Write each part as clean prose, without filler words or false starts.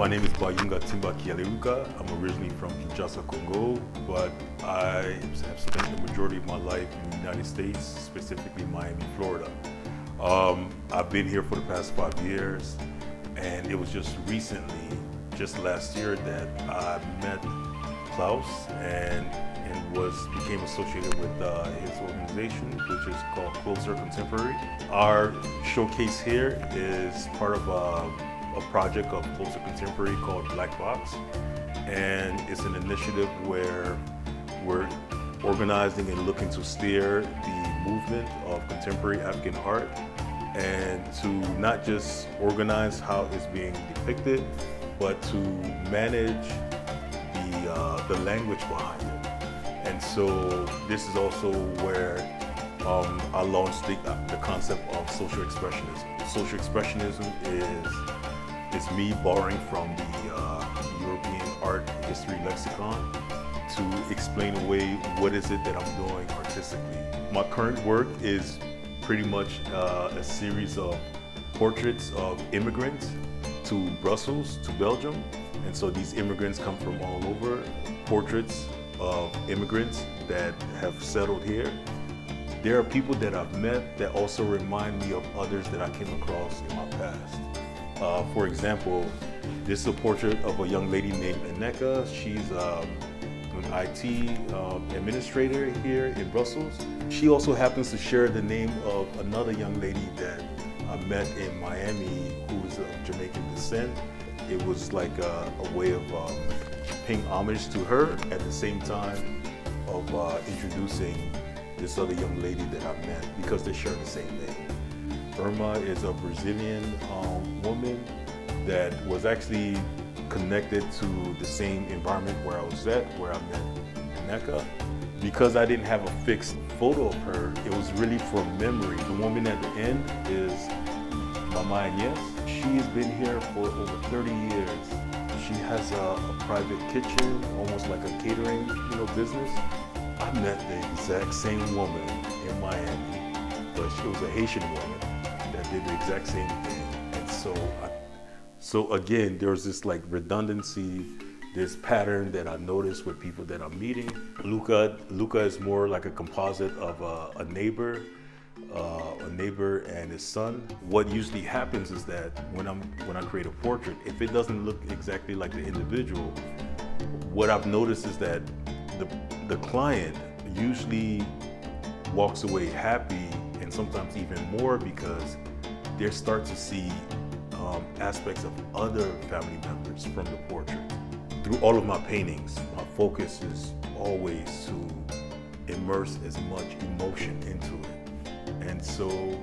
My name is Bayunga Kialeuka. I'm originally from Kinshasa, Congo, but I have spent the majority of my life in the United States, specifically Miami, Florida. I've been here for the past 5 years, and it was just recently, just last year, that I met Klaus and became associated with his organization, which is called Closer Contemporary. Our showcase here is part of a project of Closer Contemporary called Blaackbox, and it's an initiative where we're organizing and looking to steer the movement of contemporary African art, and to not just organize how it's being depicted, but to manage the language behind it. And so this is also where I launched the concept of social expressionism. Social expressionism is me borrowing from the European art history lexicon to explain away what is it that I'm doing artistically. My current work is pretty much a series of portraits of immigrants to Brussels, to Belgium. And so these immigrants come from all over, portraits of immigrants that have settled here. There are people that I've met that also remind me of others that I came across in my past. For example, this is a portrait of a young lady named Aneka. She's an IT administrator here in Brussels. She also happens to share the name of another young lady that I met in Miami who's of Jamaican descent. It was like a way of paying homage to her at the same time of introducing this other young lady that I met because they share the same name. Irma is a Brazilian woman that was actually connected to the same environment where I was at, where I met Aneka. Because I didn't have a fixed photo of her, it was really from memory. The woman at the end is Mama Agnes. She's been here for over 30 years. She has a private kitchen, almost like a catering, business. I met the exact same woman in Miami, but she was a Haitian woman that did the exact same thing. And so again, there's this like redundancy, this pattern that I noticed with people that I'm meeting. Luca is more like a composite of a neighbor and his son. What usually happens is that when I create a portrait, if it doesn't look exactly like the individual, what I've noticed is that the client usually walks away happy, and sometimes even more, because they start to see aspects of other family members from the portrait. Through all of my paintings, my focus is always to immerse as much emotion into it. And so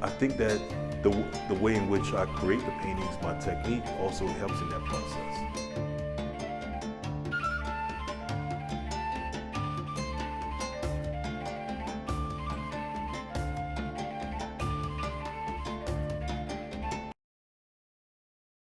I think that the way in which I create the paintings, my technique also helps in that process.